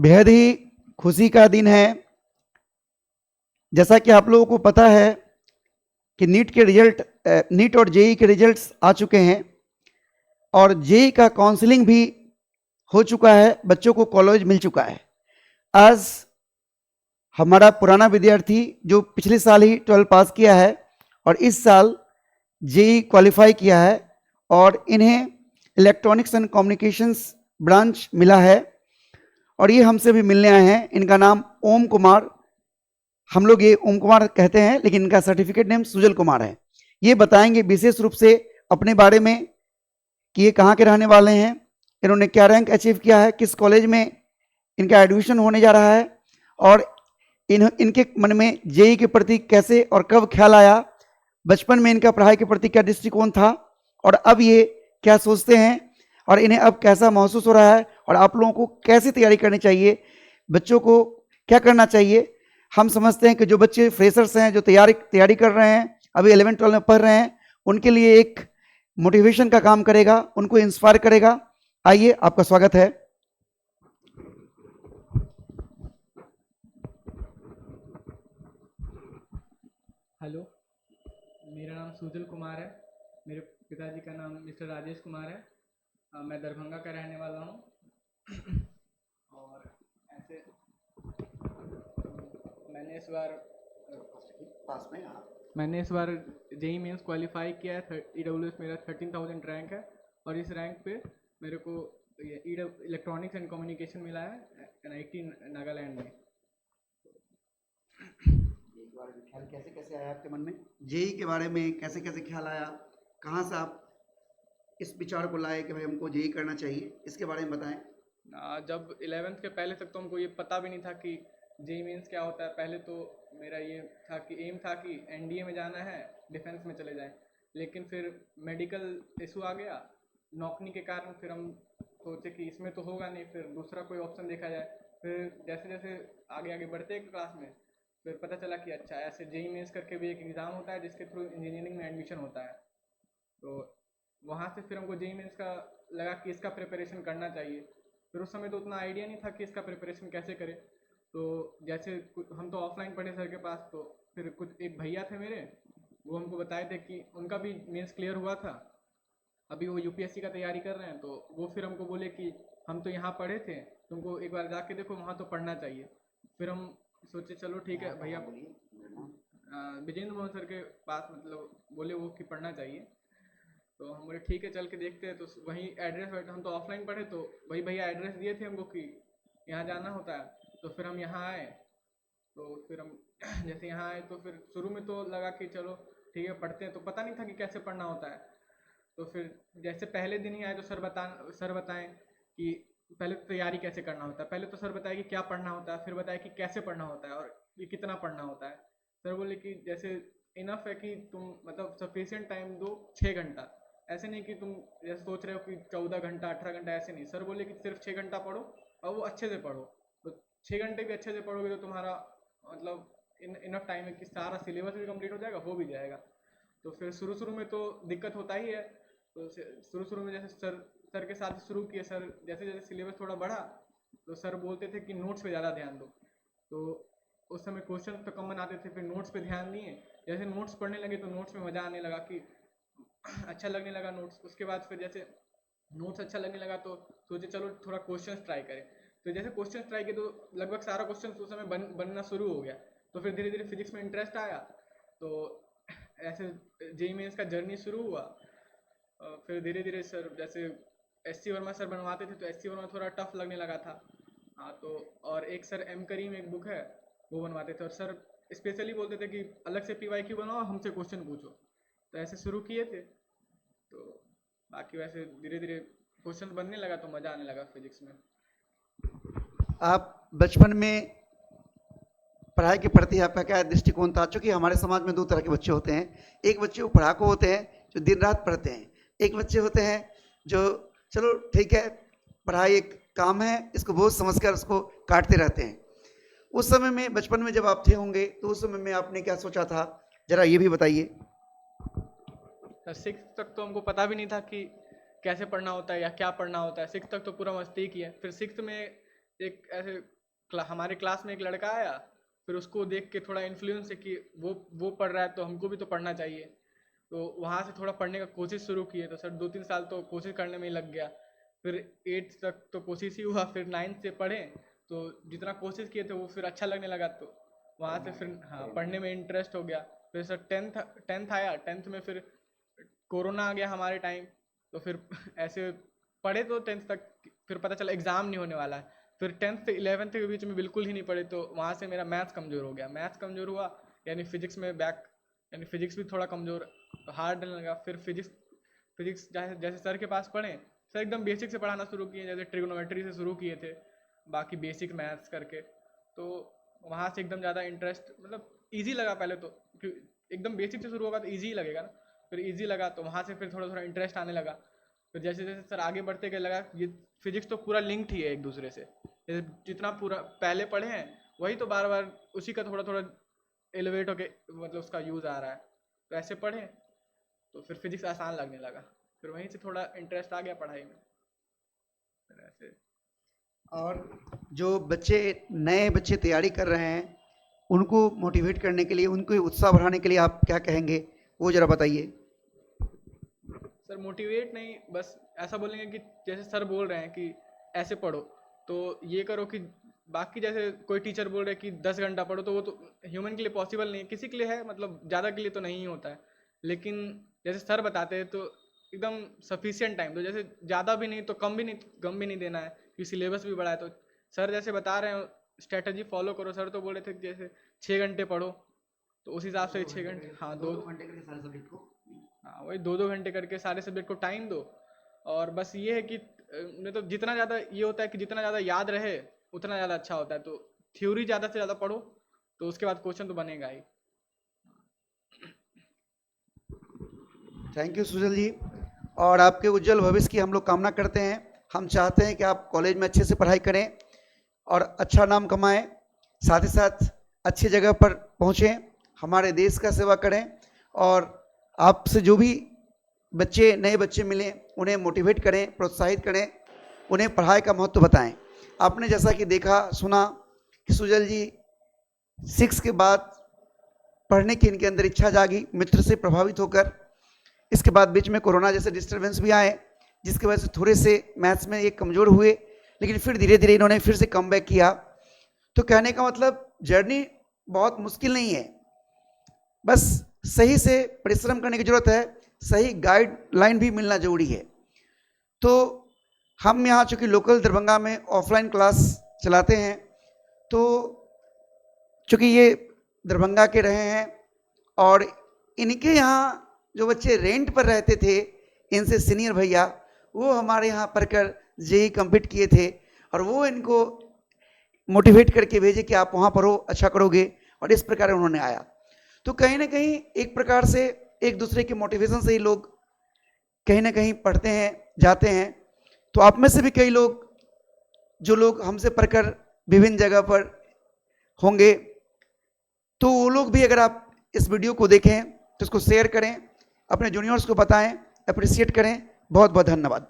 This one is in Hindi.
बेहद ही खुशी का दिन है। जैसा कि आप लोगों को पता है कि नीट और जेई के रिजल्ट्स आ चुके हैं और जेई का काउंसलिंग भी हो चुका है, बच्चों को कॉलेज मिल चुका है। आज हमारा पुराना विद्यार्थी जो पिछले साल ही 12 पास किया है और इस साल जेई क्वालिफाई किया है और इन्हें इलेक्ट्रॉनिक्स एंड कम्युनिकेशंस ब्रांच मिला है और ये हमसे भी मिलने आए हैं। इनका नाम ओम कुमार, हम लोग ये ओम कुमार कहते हैं, लेकिन इनका सर्टिफिकेट नेम सुजल कुमार है। ये बताएंगे विशेष रूप से अपने बारे में कि ये कहाँ के रहने वाले हैं, इन्होंने क्या रैंक अचीव किया है, किस कॉलेज में इनका एडमिशन होने जा रहा है और इनके मन में जेई के प्रति कैसे और कब ख्याल आया, बचपन में इनका पढ़ाई के प्रति क्या दृष्टिकोण था और अब ये क्या सोचते हैं और इन्हें अब कैसा महसूस हो रहा है और आप लोगों को कैसे तैयारी करनी चाहिए, बच्चों को क्या करना चाहिए। हम समझते हैं कि जो बच्चे फ्रेशर्स हैं, जो तैयारी कर रहे हैं, अभी 11-12 में पढ़ रहे हैं, उनके लिए एक मोटिवेशन का काम करेगा, उनको इंस्पायर करेगा। आइए, आपका स्वागत है। हेलो, मेरा नाम सुजल कुमार है। मेरे पिताजी का नाम मिस्टर राजेश कुमार है। मैं दरभंगा का रहने वाला हूँ और ऐसे मैंने इस बार जेई मेंस क्वालिफाई किया है। EWS मेरा 13,000 रैंक है और इस रैंक पे मेरे को इलेक्ट्रॉनिक्स एंड कम्युनिकेशन मिला है NIT नागालैंड में। ख्याल कैसे कैसे आया आपके मन में, जेई के बारे में कैसे कैसे ख्याल आया, कहाँ से आप इस विचार को लाए कि भाई हमको जेई करना चाहिए, इसके बारे में बताएं। जब 11th के पहले तक तो हमको ये पता भी नहीं था कि जेई मेंस क्या होता है। पहले तो मेरा ये था कि एम था कि NDA में जाना है, डिफेंस में चले जाएं, लेकिन फिर मेडिकल इशू आ गया नौकरी के कारण। फिर हम सोचे कि इसमें तो होगा नहीं, फिर दूसरा कोई ऑप्शन देखा जाए। फिर जैसे जैसे आगे आगे बढ़ते एक क्लास में फिर पता चला कि अच्छा ऐसे जेई मेंस करके भी एक एग्ज़ाम होता है जिसके थ्रू इंजीनियरिंग में एडमिशन होता है। तो वहाँ से फिर हमको जेई मेंस का लगा कि इसका प्रिपरेशन करना चाहिए। फिर उस समय तो उतना आइडिया नहीं था कि इसका प्रिपरेशन कैसे करें। तो जैसे हम तो ऑफलाइन पढ़े सर के पास, तो फिर कुछ एक भैया थे मेरे, वो हमको बताए थे कि उनका भी मेंस क्लियर हुआ था, अभी वो UPSC का तैयारी कर रहे हैं। तो वो फिर हमको बोले कि हम तो यहाँ पढ़े थे, तुमको एक बार जाके देखो, वहाँ तो पढ़ना चाहिए। फिर हम सोचे चलो ठीक है भैया, विजेंद्र मोहन सर के पास मतलब बोले वो कि पढ़ना चाहिए। तो हम बोले ठीक है चल के देखते हैं। तो वही एड्रेस, हम तो ऑफलाइन पढ़े, तो वही भैया एड्रेस दिए थे हमको कि यहाँ जाना होता है। तो फिर हम यहाँ आए। तो फिर हम जैसे यहाँ आए तो फिर शुरू में तो लगा कि चलो ठीक है पढ़ते हैं, तो पता नहीं था कि कैसे पढ़ना होता है। तो फिर जैसे पहले दिन ही आए तो सर बताएं कि पहले तो तैयारी कैसे करना होता है। पहले तो सर बताए कि क्या पढ़ना होता है, फिर बताए कि कैसे पढ़ना होता है और ये कितना पढ़ना होता है। सर बोले कि जैसे इनफ है कि तुम मतलब सफिशिएंट टाइम दो 6 घंटा, ऐसे नहीं कि तुम जैसे सोच रहे हो कि 14 घंटा 18 घंटा, ऐसे नहीं। सर बोले कि सिर्फ 6 घंटा पढ़ो और वो अच्छे से पढ़ो। तो 6 घंटे भी अच्छे से पढ़ोगे तो तुम्हारा मतलब इनफ टाइम है कि सारा सिलेबस भी कंप्लीट हो जाएगा, हो भी जाएगा। तो फिर शुरू शुरू में तो दिक्कत होता ही है। तो शुरू शुरू में जैसे सर के साथ शुरू किए, सर जैसे जैसे सिलेबस थोड़ा बढ़ा तो सर बोलते थे कि नोट्स पे ज़्यादा ध्यान दो। तो उस समय क्वेश्चन तो कम बनाते थे, फिर नोट्स पे ध्यान दिए। जैसे नोट्स पढ़ने लगे तो नोट्स में मज़ा आने लगा कि अच्छा लगने लगा नोट्स। उसके बाद फिर जैसे नोट्स अच्छा लगने लगा तो सोचे चलो थोड़ा क्वेश्चन ट्राई करें। तो जैसे क्वेश्चन ट्राई किए तो लगभग सारा क्वेश्चन उस समय बनना शुरू हो गया। तो फिर धीरे धीरे फिजिक्स में इंटरेस्ट आया। तो ऐसे जेई मेंस का जर्नी शुरू हुआ। फिर धीरे धीरे सर जैसे SC वर्मा सर बनवाते थे तो SC वर्मा थोड़ा टफ लगने लगा था। हाँ, तो और एक सर M करीम एक बुक है वो बनवाते थे और सर स्पेशली बोलते थे कि अलग से PYQ बनाओ, हमसे क्वेश्चन पूछो। तो ऐसे शुरू किए थे। तो बाकी वैसे धीरे धीरे क्वेश्चन बनने लगा तो मज़ा आने लगा फिजिक्स में। आप बचपन में पढ़ाई के प्रति आपका क्या दृष्टिकोण था? चूंकि हमारे समाज में दो तरह के बच्चे होते हैं, एक बच्चे वो पढ़ाकू होते हैं जो दिन रात पढ़ते हैं, एक बच्चे होते हैं जो चलो ठीक है पढ़ाई एक काम है, इसको बोझ समझकर उसको काटते रहते हैं। उस समय में बचपन में जब आप थे होंगे तो उस समय में आपने क्या सोचा था, जरा ये भी बताइए। सर 6th तक तो हमको पता भी नहीं था कि कैसे पढ़ना होता है या क्या पढ़ना होता है। 6th तक तो पूरा मस्ती किया। फिर 6th में एक ऐसे हमारे क्लास में एक लड़का आया, फिर उसको देख के थोड़ा इन्फ्लुएंस है कि वो पढ़ रहा है तो हमको भी तो पढ़ना चाहिए। तो वहाँ से थोड़ा पढ़ने का कोशिश शुरू किए, तो सर 2-3 साल तो कोशिश करने में ही लग गया। फिर 8th तक तो कोशिश ही हुआ, फिर 9th से पढ़े, तो जितना कोशिश किए थे वो फिर अच्छा लगने लगा, तो वहाँ से फिर हाँ पढ़ने में इंटरेस्ट हो गया। फिर सर 10th आया, 10th में फिर कोरोना आ गया हमारे टाइम, तो फिर ऐसे पढ़े तो 10th तक, फिर पता चला एग्ज़ाम नहीं होने वाला है। फिर 10th से 11th के बीच में बिल्कुल ही नहीं पढ़े, तो वहाँ से मेरा मैथ्स कमज़ोर हो गया। मैथ्स कमज़ोर हुआ यानी फिजिक्स में बैक, यानी फिजिक्स भी थोड़ा कमज़ोर, हार्ड लगने लगा। फिर फिजिक्स जैसे जैसे सर के पास पढ़े, सर एकदम बेसिक से पढ़ाना शुरू किए, जैसे ट्रिग्नोमेट्री से शुरू किए थे, बाकी बेसिक मैथ्स करके। तो वहाँ से एकदम ज़्यादा इंटरेस्ट, मतलब ईजी लगा पहले तो, एकदम बेसिक से शुरू होगा तो ईजी ही लगेगा ना, फिर ईजी लगा तो वहाँ से फिर थोड़ा थोड़ा इंटरेस्ट आने लगा। फिर जैसे जैसे सर आगे बढ़ते गए लगा ये फिजिक्स तो पूरा लिंक्ड ही है एक दूसरे से, जैसे जितना पूरा पहले पढ़े हैं वही तो बार बार उसी का थोड़ा थोड़ा एलिवेट होके मतलब उसका यूज़ आ रहा है, तो ऐसे पढ़े तो फिर फिजिक्स आसान लगने लगा, फिर वहीं से थोड़ा इंटरेस्ट आ गया पढ़ाई में, फिर ऐसे। और जो नए बच्चे तैयारी कर रहे हैं, उनको मोटिवेट करने के लिए, उनको उत्साह बढ़ाने के लिए आप क्या कहेंगे, वो ज़रा बताइए। सर मोटिवेट नहीं, बस ऐसा बोलेंगे कि जैसे सर बोल रहे हैं कि ऐसे पढ़ो तो ये करो, कि बाकी जैसे कोई टीचर बोल रहे हैं कि 10 घंटा पढ़ो, तो वो तो ह्यूमन के लिए पॉसिबल नहीं है, किसी के लिए है, मतलब ज़्यादा के लिए तो नहीं होता है। लेकिन जैसे सर बताते हैं तो एकदम सफिशिएंट टाइम, तो जैसे ज़्यादा भी नहीं तो कम भी नहीं देना है, क्योंकि सिलेबस भी बड़ा है। तो सर जैसे बता रहे हैं स्ट्रेटजी फॉलो करो, सर तो बोल रहे थे कि जैसे 6 घंटे पढ़ो, तो उस हिसाब से 6 घंटे, हाँ 2 घंटे के सारे सब्जेक्ट को, हाँ वही 2-2 घंटे करके सारे सब्जेक्ट को टाइम दो। और बस ये है कि मतलब जितना ज़्यादा ये होता है कि जितना ज़्यादा याद रहे उतना ज़्यादा अच्छा होता है, तो थ्योरी ज़्यादा से ज़्यादा पढ़ो, तो उसके बाद क्वेश्चन तो बनेगा ही। थैंक यू सुजल जी, और आपके उज्जवल भविष्य की हम लोग कामना करते हैं। हम चाहते हैं कि आप कॉलेज में अच्छे से पढ़ाई करें और अच्छा नाम कमाएं, साथ ही साथ अच्छी जगह पर पहुंचें, हमारे देश का सेवा करें, और आपसे जो भी नए बच्चे मिलें उन्हें मोटिवेट करें, प्रोत्साहित करें, उन्हें पढ़ाई का महत्व बताएं। आपने जैसा कि देखा सुना कि सुजल जी 6 के बाद पढ़ने की इनके अंदर इच्छा जागी, मित्र से प्रभावित होकर। इसके बाद बीच में कोरोना जैसे डिस्टर्बेंस भी आए, जिसकी वजह से थोड़े से मैथ्स में ये कमज़ोर हुए, लेकिन फिर धीरे धीरे इन्होंने फिर से कम बैक किया। तो कहने का मतलब जर्नी बहुत मुश्किल नहीं है, बस सही से परिश्रम करने की ज़रूरत है, सही गाइडलाइन भी मिलना जरूरी है। तो हम यहाँ चूँकि लोकल दरभंगा में ऑफलाइन क्लास चलाते हैं, तो चूँकि ये दरभंगा के रहे हैं और इनके यहाँ जो बच्चे रेंट पर रहते थे, इनसे सीनियर भैया, वो हमारे यहाँ पढ़कर जेईई कंप्लीट किए थे, और वो इनको मोटिवेट करके भेजे कि आप वहाँ पढ़ो, अच्छा करोगे, और इस प्रकार उन्होंने आया। तो कहीं ना कहीं एक प्रकार से एक दूसरे के मोटिवेशन से ही लोग कहीं ना कहीं पढ़ते हैं, जाते हैं। तो आप में से भी कई लोग, जो लोग हमसे पढ़कर विभिन्न जगह पर होंगे, तो वो लोग भी अगर आप इस वीडियो को देखें तो इसको शेयर करें, अपने जूनियर्स को बताएं, अप्रिशिएट करें। बहुत बहुत धन्यवाद।